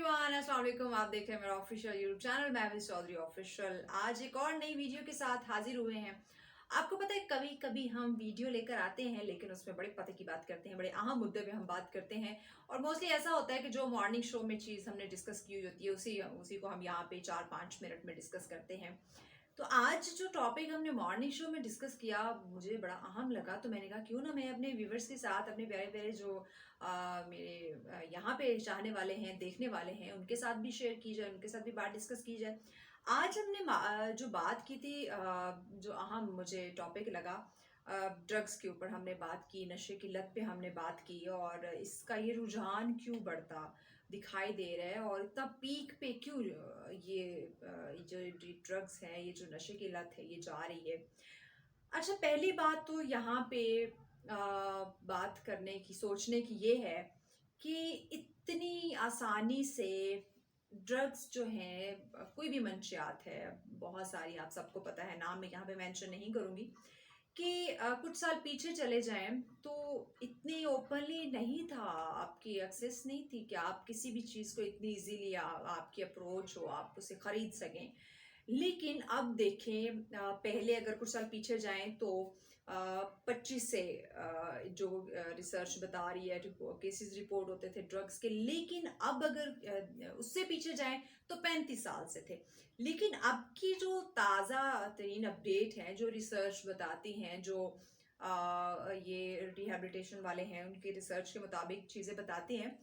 Everyone, अस्सलाम वालेकुम। आप देख रहे हैं मेरा official YouTube channel Mahfiz Chaudhary official. आज एक और नई वीडियो के साथ हाजिर हुए हैं। आपको पता है, कभी कभी हम वीडियो लेकर आते हैं लेकिन उसमें बड़े पते की बात करते हैं, बड़े अहम मुद्दे पे हम बात करते हैं। और मोस्टली ऐसा होता है कि जो मॉर्निंग शो में चीज़ हमने डिस्कस की हुई होती है उसी उसी को हम यहाँ पे 4-5 मिनट में डिस्कस करते हैं। तो आज जो टॉपिक हमने मॉर्निंग शो में डिस्कस किया मुझे बड़ा अहम लगा, तो मैंने कहा क्यों ना मैं अपने व्यूवर्स के साथ, अपने प्यारे प्यारे जो मेरे यहाँ पे चाहने वाले हैं, देखने वाले हैं, उनके साथ भी शेयर की जाए, उनके साथ भी बात डिस्कस की जाए। आज हमने जो बात की थी, जो अहम मुझे टॉपिक लगा, ड्रग्स के ऊपर हमने बात की, नशे की लत पे हमने बात की, और इसका ये रुझान क्यों बढ़ता दिखाई दे रहा है और इतना पीक पे क्यों ये जो ड्रग्स है, ये जो नशे की लत है, ये जा रही है। अच्छा, पहली बात तो यहाँ पे बात करने की, सोचने की ये है कि इतनी आसानी से ड्रग्स जो हैं, कोई भी मंशियात है, बहुत सारी, आप सबको पता है, नाम मैं यहाँ पे मेंशन नहीं करूँगी, कि कुछ साल पीछे चले जाएं तो इतनी ओपनली नहीं था, आपकी एक्सेस नहीं थी कि आप किसी भी चीज़ को इतनी इजीली, आपकी अप्रोच हो, आप उसे ख़रीद सकें। लेकिन अब देखें, पहले अगर कुछ साल पीछे जाएं तो 25 से जो रिसर्च बता रही है, केसेस रिपोर्ट होते थे ड्रग्स के, लेकिन अब अगर उससे पीछे जाएं तो 35 साल से थे। लेकिन अब की जो ताज़ा तरीन अपडेट है, जो रिसर्च बताती हैं, जो ये रिहैबिलिटेशन वाले हैं, उनके रिसर्च के मुताबिक चीज़ें बताती हैं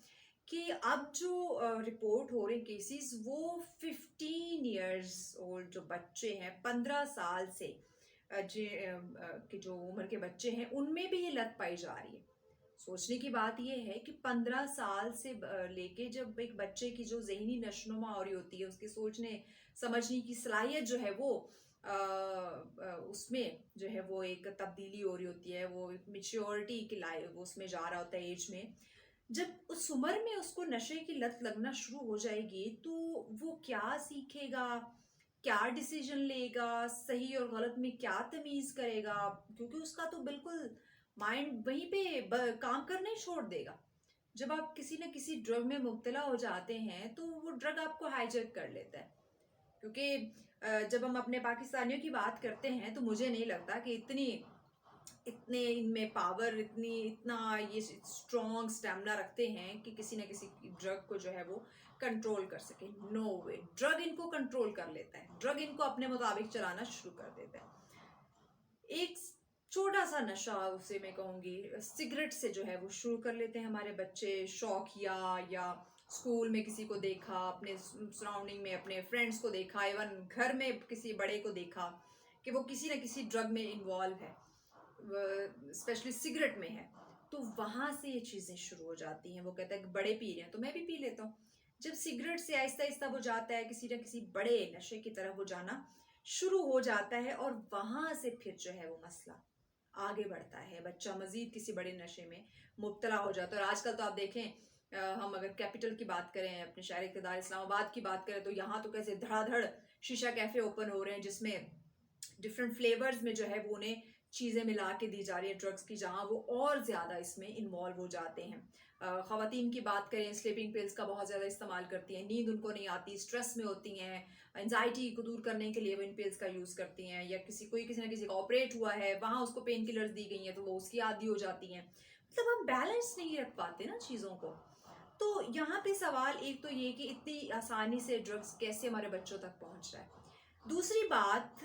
कि अब जो रिपोर्ट हो रहे केसेस, वो 15 इयर्स ओल्ड जो बच्चे हैं, 15 साल से के जो उम्र के बच्चे हैं, उनमें भी ये लत पाई जा रही है। सोचने की बात यह है कि 15 साल से लेके जब एक बच्चे की जो ज़हनी नशोनुमा हो रही होती है, उसके सोचने समझने की सलाहियत जो है वो उसमें जो है वो एक तब्दीली हो रही होती है, वो मिच्योरिटी की लाइफ वो उसमें जा रहा होता है एज में। जब उस उम्र में उसको नशे की लत लगना शुरू हो जाएगी तो वो क्या सीखेगा, क्या डिसीजन लेगा, सही और गलत में क्या तमीज़ करेगा, क्योंकि उसका तो बिल्कुल माइंड वहीं पे काम करना ही छोड़ देगा। जब आप किसी न किसी ड्रग में मुब्तला हो जाते हैं तो वो ड्रग आपको हाईजैक कर लेता है। क्योंकि जब हम अपने पाकिस्तानियों की बात करते हैं तो मुझे नहीं लगता कि इतने इनमें पावर, इतना ये स्ट्रॉन्ग स्टेमिना रखते हैं कि किसी न किसी ड्रग को जो है वो कंट्रोल कर सके। नो वे, ड्रग इनको कंट्रोल कर लेता है, ड्रग इनको अपने मुताबिक चलाना शुरू कर देता है। एक छोटा सा नशा, उसे मैं कहूँगी सिगरेट से जो है वो शुरू कर लेते हैं हमारे बच्चे, शौकिया, या स्कूल में किसी को देखा, अपने सराउंडिंग में अपने फ्रेंड्स को देखा, इवन घर में किसी बड़े को देखा कि वो किसी न किसी ड्रग में इन्वॉल्व है, स्पेशली सिगरेट में है, तो वहाँ से ये चीज़ें शुरू हो जाती हैं। वो कहता है कि बड़े पी रहे हैं तो मैं भी पी लेता हूँ। जब सिगरेट से आहिस्ता आहिस्ता वो जाता है किसी न किसी बड़े नशे की तरफ, वो जाना शुरू हो जाता है, और वहाँ से फिर जो है वो मसला आगे बढ़ता है, बच्चा मजीद किसी बड़े नशे में मुब्तला हो जाता है। और आजकल तो आप देखें, हम अगर कैपिटल की बात करें, अपने शहर इक़्तिदार इस्लामाबाद की बात करें, तो यहाँ तो कैसे धड़ाधड़ शीशा कैफ़े ओपन हो रहे हैं, जिसमें डिफरेंट फ्लेवर्स में जो है वो उन्हें चीज़ें मिला के दी जा रही है ड्रग्स की, जहाँ वो और ज़्यादा इसमें इन्वॉल्व हो जाते हैं। ख़वातीन की बात करें, स्लीपिंग पिल्स का बहुत ज़्यादा इस्तेमाल करती हैं, नींद उनको नहीं आती, स्ट्रेस में होती हैं, एंजाइटी को दूर करने के लिए वो इन पिल्स का यूज़ करती हैं, या किसी न किसी का ऑपरेट हुआ है, वहाँ उसको पेन किलर्स दी गई हैं तो वो उसकी आदी हो जाती हैं। मतलब हम बैलेंस नहीं रख पाते ना चीज़ों को। तो यहाँ पे सवाल एक तो ये कि इतनी आसानी से ड्रग्स कैसे हमारे बच्चों तक पहुँच रहा है। दूसरी बात,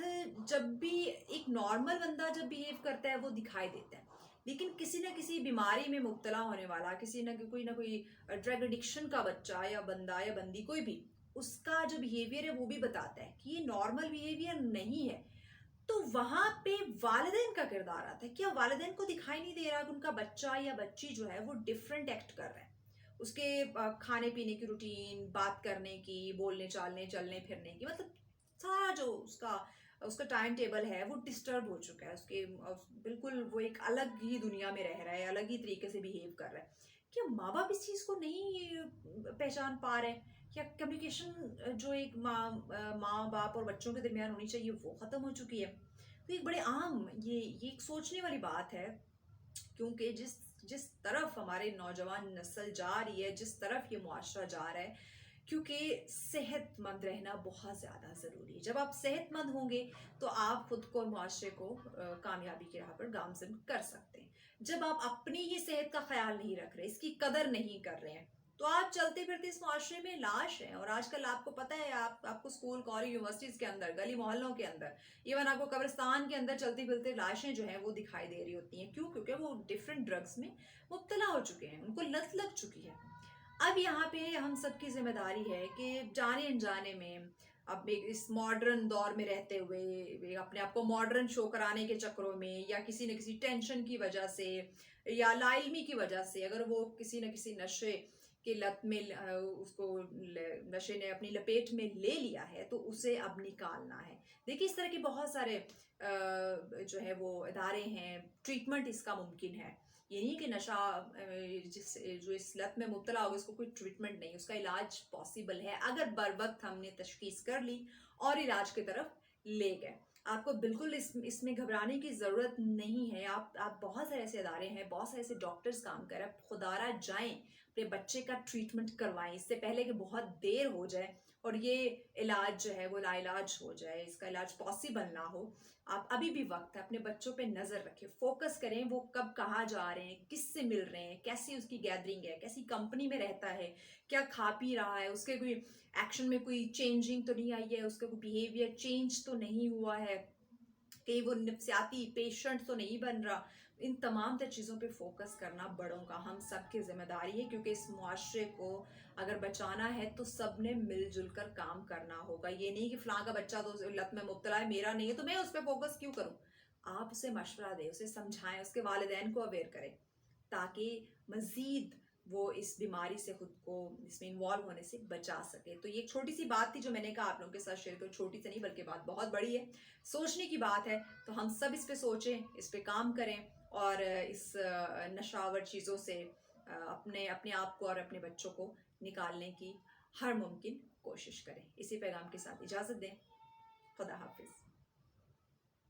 जब भी एक नॉर्मल बंदा जब बिहेव करता है वो दिखाई देता है, लेकिन किसी न किसी बीमारी में मुब्तला होने वाला, किसी न कोई ड्रग एडिक्शन का बच्चा या बंदा या बंदी, कोई भी, उसका जो बिहेवियर है वो भी बताता है कि ये नॉर्मल बिहेवियर नहीं है। तो वहाँ पे वालिदैन का किरदार आता है। क्या वालिदैन को दिखाई नहीं दे रहा कि उनका बच्चा या बच्ची जो है वो डिफरेंट एक्ट कर रहा है? उसके खाने पीने की रूटीन, बात करने की, बोलने चालने, चलने फिरने की, मतलब सारा जो उसका उसका टाइम टेबल है वो डिस्टर्ब हो चुका है। बिल्कुल वो एक अलग ही दुनिया में रह रहा है, अलग ही तरीके से बिहेव कर रहा है। क्या माँ बाप इस चीज़ को नहीं पहचान पा रहे हैं? या कम्युनिकेशन जो एक माँ बाप और बच्चों के दरमियान होनी चाहिए वो ख़त्म हो चुकी है? तो एक बड़े आम, ये एक सोचने वाली बात है, क्योंकि जिस जिस तरफ हमारे नौजवान नस्ल जा रही है, जिस तरफ ये मुआशरा जा रहा है, کیونکہ صحت مند رہنا بہت زیادہ ضروری ہے. جب آپ صحت مند ہوں گے تو آپ خود کو اور معاشرے کو کامیابی کی راہ پر گامزن کر سکتے ہیں. جب آپ اپنی ہی صحت کا خیال نہیں رکھ رہے، اس کی قدر نہیں کر رہے ہیں، تو آپ چلتے پھرتے اس معاشرے میں لاش ہیں. اور آج کل آپ کو پتہ ہے، آپ کو اسکول کالج یونیورسٹیز کے اندر، گلی محلوں کے اندر، ایون آپ کو قبرستان کے اندر چلتی پھرتے لاشیں جو ہیں وہ دکھائی دے رہی ہوتی ہیں. کیوں؟ کیونکہ وہ ڈفرینٹ ڈرگس میں مبتلا ہو چکے ہیں، ان کو لت لگ چکی ہے. اب یہاں پہ ہم سب کی ذمہ داری ہے کہ جانے انجانے میں، اب اس ماڈرن دور میں رہتے ہوئے، اپنے آپ کو ماڈرن شو کرانے کے چکروں میں، یا کسی نہ کسی ٹینشن کی وجہ سے، یا لا علمی کی وجہ سے، اگر وہ کسی نہ کسی نشے کی لت میں اس کو نشے نے اپنی لپیٹ میں لے لیا ہے، تو اسے اب نکالنا ہے. دیکھیے اس طرح کے بہت سارے جو ہے وہ ادارے ہیں، ٹریٹمنٹ اس کا ممکن ہے. یہ نہیں کہ نشہ جو اس لت میں مبتلا ہوگا اس کو کوئی ٹریٹمنٹ نہیں، اس کا علاج پاسبل ہے اگر بر وقت ہم نے تشخیص کر لی اور علاج کی طرف لے گئے. آپ کو بالکل اس میں گھبرانے کی ضرورت نہیں ہے. آپ بہت سارے ایسے ادارے ہیں، بہت سارے ایسے ڈاکٹرز کام کر رہے ہیں. خدارہ جائیں، اپنے بچے کا ٹریٹمنٹ کروائیں اس سے پہلے کہ بہت دیر ہو جائے اور یہ علاج جو ہے وہ لا علاج ہو جائے، اس کا علاج پاسبل نہ ہو. آپ ابھی بھی وقت ہے، اپنے بچوں پہ نظر رکھیں، فوکس کریں وہ کب کہاں جا رہے ہیں، کس سے مل رہے ہیں، کیسی اس کی گیدرنگ ہے، کیسی کمپنی میں رہتا ہے، کیا کھا پی رہا ہے، اس کے کوئی ایکشن میں کوئی چینجنگ تو نہیں آئی ہے، اس کا کوئی بیہیویئر چینج تو نہیں ہوا ہے، کہ وہ نفسیاتی پیشنٹ تو نہیں بن رہا. ان تمام تر چیزوں پہ فوکس کرنا بڑوں کا، ہم سب کی ذمہ داری ہے. کیونکہ اس معاشرے کو اگر بچانا ہے تو سب نے مل جل کر کام کرنا ہوگا. یہ نہیں کہ فلاں کا بچہ تو لت میں مبتلا ہے، میرا نہیں ہے تو میں اس پہ فوکس کیوں کروں. آپ اسے مشورہ دیں، اسے سمجھائیں، اس کے والدین کو اویئر کریں، تاکہ مزید وہ اس بیماری سے خود کو اس میں انوالو ہونے سے بچا سکے. تو یہ ایک چھوٹی سی بات تھی جو میں نے کہا آپ لوگوں کے ساتھ شیئر کروں. چھوٹی سی نہیں بلکہ بات بہت بڑی ہے، سوچنے کی بات ہے. تو ہم سب اس پہ سوچیں، اس پہ کام کریں، اور اس نشاور چیزوں سے اپنے آپ کو اور اپنے بچوں کو نکالنے کی ہر ممکن کوشش کریں. اسی پیغام کے ساتھ اجازت دیں. خدا حافظ.